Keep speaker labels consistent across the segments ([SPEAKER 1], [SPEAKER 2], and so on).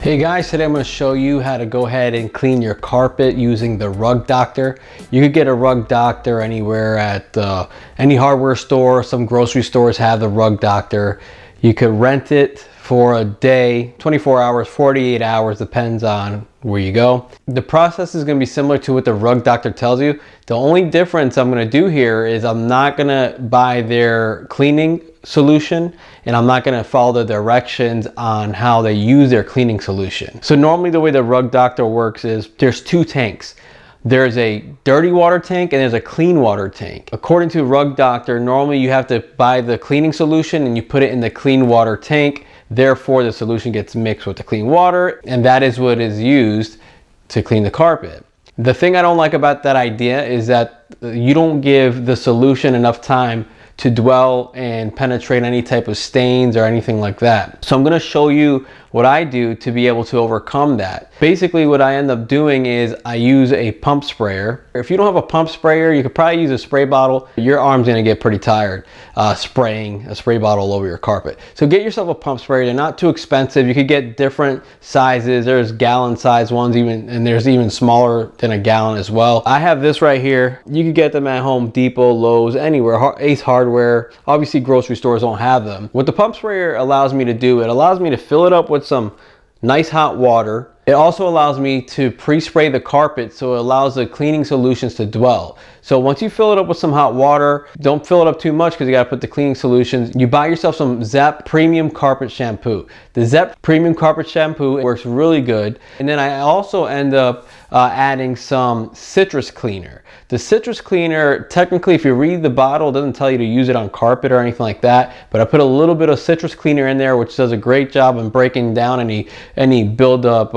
[SPEAKER 1] Hey guys, today I'm going to show you how to go ahead and clean your carpet using the Rug Doctor. You could get a Rug Doctor anywhere at any hardware store. Some grocery stores have the Rug Doctor. You could rent it for a day, 24 hours, 48 hours, depends on where you go. The process is going to be similar to what the Rug Doctor tells you. The only difference I'm going to do here is I'm not going to buy their cleaning solution, and I'm not going to follow the directions on how they use their cleaning solution. So normally the way the Rug Doctor works is there's two tanks. There's a dirty water tank and there's a clean water tank. According to Rug Doctor, normally you have to buy the cleaning solution and you put it in the clean water tank. Therefore, the solution gets mixed with the clean water, and that is what is used to clean the carpet. The thing I don't like about that idea is that you don't give the solution enough time to dwell and penetrate any type of stains or anything like that. So I'm going to show you what I do to be able to overcome that. Basically what I end up doing is I use a pump sprayer. If you don't have a pump sprayer, you could probably use a spray bottle. Your arm's going to get pretty tired spraying a spray bottle over your carpet. So get yourself a pump sprayer. They're not too expensive. You could get different sizes. There's gallon size ones and there's even smaller than a gallon as well. I have this right here. You could get them at Home Depot, Lowe's, anywhere, Ace Hardware. Obviously grocery stores don't have them. What the pump sprayer allows me to do, it allows me to fill it up with some nice hot water. It also allows me to pre-spray the carpet, so it allows the cleaning solutions to dwell. So once you fill it up with some hot water, don't fill it up too much because you got to put the cleaning solutions. You buy yourself some Zep Premium Carpet Shampoo. The Zep Premium Carpet Shampoo works really good. And then I also end up adding some citrus cleaner. The citrus cleaner, technically, if you read the bottle, it doesn't tell you to use it on carpet or anything like that, but I put a little bit of citrus cleaner in there, which does a great job in breaking down any buildup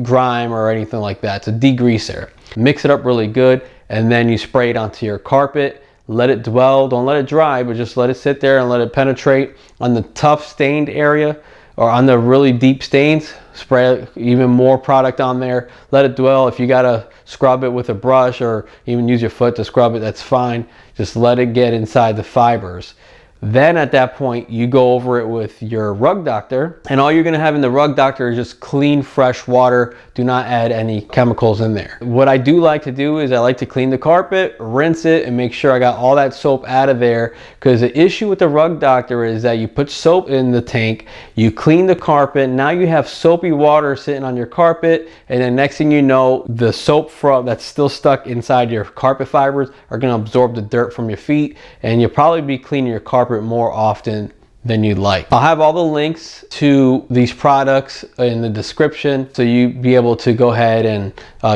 [SPEAKER 1] grime or anything like that. It's a degreaser. Mix it up really good, and then you spray it onto your carpet. Let it dwell. Don't let it dry, but just let it sit there and let it penetrate on the tough stained area or on the really deep stains. Spray even more product on there. Let it dwell. If you gotta scrub it with a brush or even use your foot to scrub it, that's fine. Just let it get inside the fibers. Then at that point, you go over it with your Rug Doctor, and all you're gonna have in the Rug Doctor is just clean, fresh water. Do not add any chemicals in there. What I do like to do is I like to clean the carpet, rinse it, and make sure I got all that soap out of there, because the issue with the Rug Doctor is that you put soap in the tank, you clean the carpet, now you have soapy water sitting on your carpet, and then next thing you know, the soap that's still stuck inside your carpet fibers are gonna absorb the dirt from your feet, and you'll probably be cleaning your carpet more often than you'd like. I'll have all the links to these products in the description, so you be able to go ahead and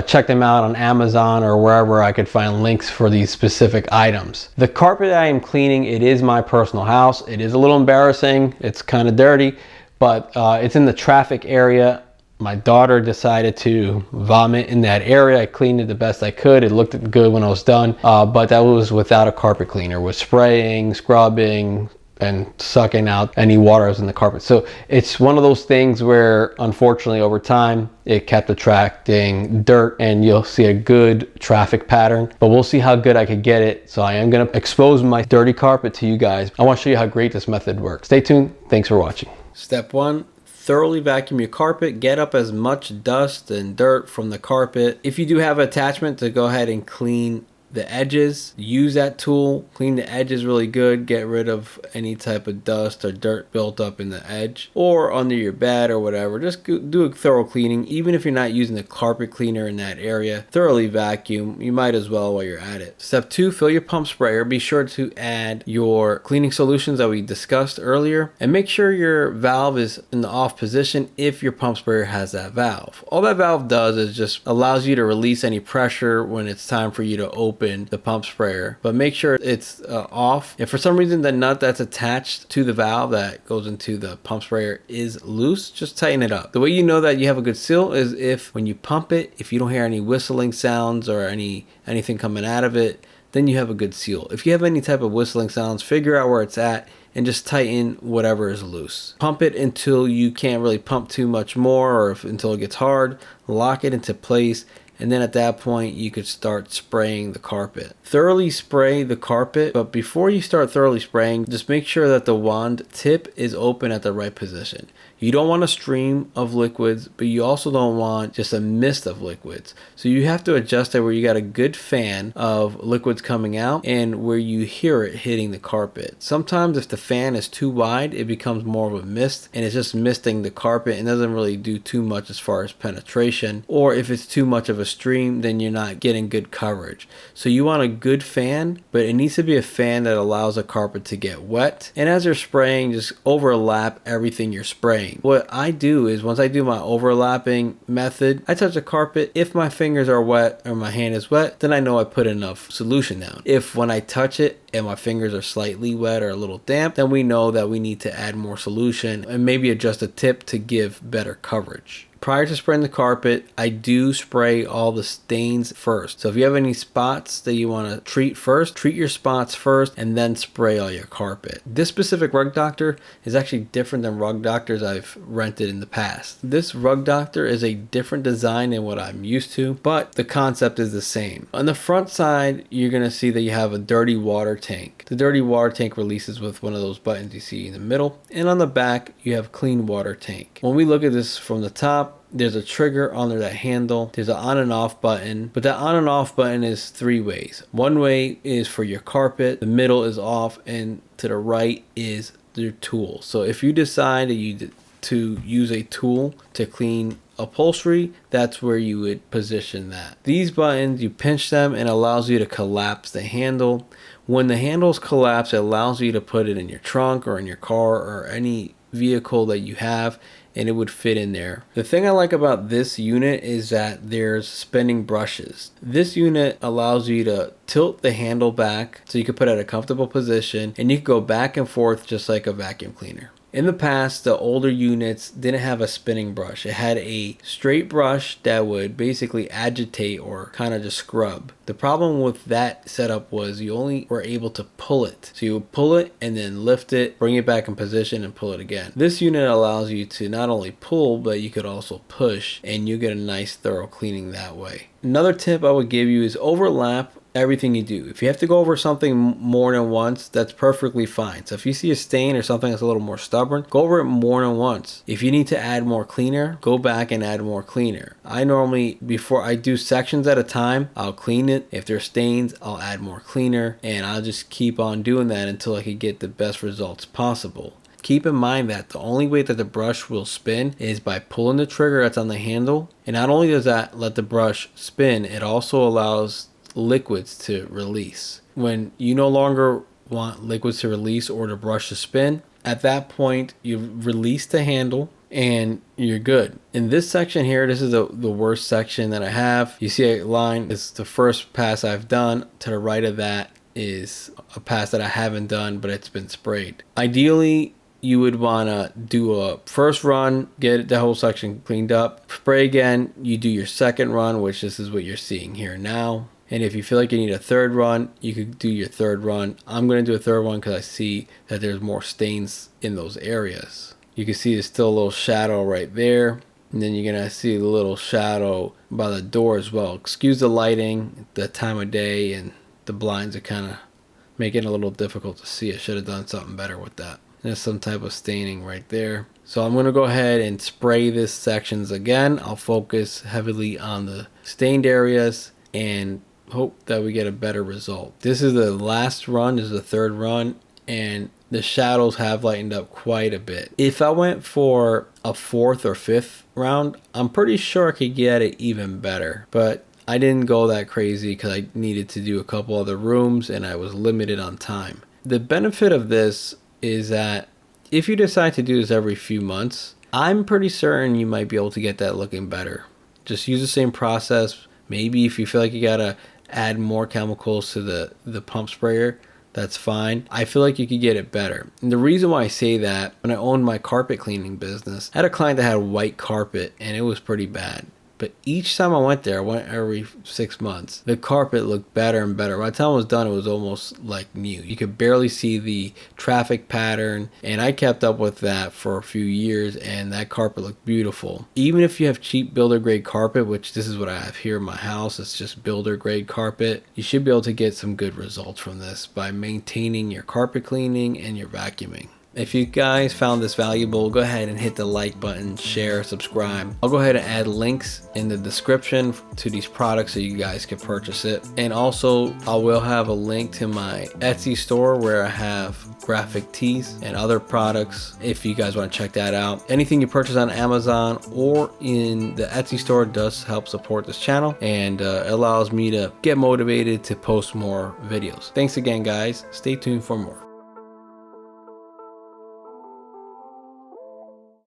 [SPEAKER 1] check them out on Amazon or wherever I could find links for these specific items. The carpet I am cleaning, it is my personal house. It is a little embarrassing. It's kind of dirty, but it's in the traffic area. My daughter decided to vomit in that area. I cleaned it the best I could. It looked good when I was done, but that was without a carpet cleaner, with spraying, scrubbing, and sucking out any water that's in the carpet. So it's one of those things where, unfortunately, over time, it kept attracting dirt, and you'll see a good traffic pattern, but we'll see how good I could get it. So I am gonna expose my dirty carpet to you guys. I wanna show you how great this method works. Stay tuned. Thanks for watching. Step one. Thoroughly vacuum your carpet. Get up as much dust and dirt from the carpet. If you do have an attachment to go ahead and clean the edges, use that tool. Clean the edges really good. Get rid of any type of dust or dirt built up in the edge or under your bed or whatever. Just do a thorough cleaning. Even if you're not using the carpet cleaner in that area, thoroughly vacuum. You might as well while you're at it. Step two, fill your pump sprayer. Be sure to add your cleaning solutions that we discussed earlier, and make sure your valve is in the off position if your pump sprayer has that valve. All that valve does is just allows you to release any pressure when it's time for you to open the pump sprayer, but make sure it's off. If for some reason the nut that's attached to the valve that goes into the pump sprayer is loose, just tighten it up. The way you know that you have a good seal is if when you pump it, if you don't hear any whistling sounds or anything coming out of it, then you have a good seal. If you have any type of whistling sounds, figure out where it's at and just tighten whatever is loose. Pump it until you can't really pump too much more, or until it gets hard. Lock it into place, and then at that point you could start spraying the carpet. Thoroughly spray the carpet, but before you start thoroughly spraying, just make sure that the wand tip is open at the right position. You don't want a stream of liquids, but you also don't want just a mist of liquids. So you have to adjust it where you got a good fan of liquids coming out and where you hear it hitting the carpet. Sometimes if the fan is too wide, it becomes more of a mist and it's just misting the carpet and doesn't really do too much as far as penetration. Or if it's too much of a stream, then you're not getting good coverage. So you want a good fan, but it needs to be a fan that allows the carpet to get wet. And as you're spraying, just overlap everything you're spraying. What I do is once I do my overlapping method, I touch the carpet. If my fingers are wet or my hand is wet, then I know I put enough solution down. If when I touch it and my fingers are slightly wet or a little damp, then we know that we need to add more solution and maybe adjust a tip to give better coverage. Prior to spraying the carpet, I do spray all the stains first. So if you have any spots that you want to treat first, treat your spots first and then spray all your carpet. This specific rug doctor is actually different than rug doctors I've rented in the past. This rug doctor is a different design than what I'm used to, but the concept is the same. On the front side, you're going to see that you have a dirty water tank. The dirty water tank releases with one of those buttons you see in the middle, and on the back, you have clean water tank. When we look at this from the top, there's a trigger under that handle. There's an on and off button, but that on and off button is 3 ways. One way is for your carpet, the middle is off, and to the right is your tool. So if you decide to use a tool to clean upholstery, that's where you would position that. These buttons, you pinch them and it allows you to collapse the handle. When the handles collapse, it allows you to put it in your trunk or in your car or any vehicle that you have, and it would fit in there. The thing I like about this unit is that there's spinning brushes. This unit allows you to tilt the handle back so you can put it at a comfortable position and you can go back and forth just like a vacuum cleaner. In the past, the older units didn't have a spinning brush. It had a straight brush that would basically agitate or kind of just scrub. The problem with that setup was you only were able to pull it. So you would pull it and then lift it, bring it back in position and pull it again. This unit allows you to not only pull, but you could also push and you get a nice thorough cleaning that way. Another tip I would give you is overlap everything you do. If you have to go over something more than once, that's perfectly fine. So if you see a stain or something that's a little more stubborn, go over it more than once. If you need to add more cleaner, go back and add more cleaner. I normally, before I do sections at a time, I'll clean it. If there's stains, I'll add more cleaner, and I'll just keep on doing that until I can get the best results possible. Keep in mind that the only way that the brush will spin is by pulling the trigger that's on the handle. And not only does that let the brush spin, it also allows liquids to release. When you no longer want liquids to release or the brush to spin, at that point you release the handle and you're good. In this section here, this is the worst section that I have. You see a line, it's the first pass I've done. To the right of that is a pass that I haven't done, but it's been sprayed. Ideally, you would want to do a first run, get the whole section cleaned up, spray again, you do your second run, which this is what you're seeing here now. And if you feel like you need a third run, you could do your third run. I'm going to do a third one because I see that there's more stains in those areas. You can see there's still a little shadow right there. And then you're going to see the little shadow by the door as well. Excuse the lighting, the time of day, and the blinds are kind of making it a little difficult to see. I should have done something better with that. There's some type of staining right there. So I'm going to go ahead and spray this sections again. I'll focus heavily on the stained areas and hope that we get a better result. This is the last run, this is the third run, and the shadows have lightened up quite a bit. If I went for a fourth or fifth round, I'm pretty sure I could get it even better, but I didn't go that crazy because I needed to do a couple other rooms and I was limited on time. The benefit of this is that if you decide to do this every few months, I'm pretty certain you might be able to get that looking better. Just use the same process. Maybe if you feel like you gotta add more chemicals to the pump sprayer, that's fine. I feel like you could get it better. And the reason why I say that, when I owned my carpet cleaning business, I had a client that had white carpet and it was pretty bad. But each time I went there, I went every 6 months, the carpet looked better and better. By the time it was done, it was almost like new. You could barely see the traffic pattern, and I kept up with that for a few years, and that carpet looked beautiful. Even if you have cheap builder grade carpet, which this is what I have here in my house, it's just builder grade carpet, you should be able to get some good results from this by maintaining your carpet cleaning and your vacuuming. If you guys found this valuable, go ahead and hit the like button, share, subscribe. I'll go ahead and add links in the description to these products so you guys can purchase it. And also I will have a link to my Etsy store where I have graphic tees and other products if you guys want to check that out. Anything you purchase on Amazon or in the Etsy store does help support this channel and allows me to get motivated to post more videos. Thanks again, guys. Stay tuned for more.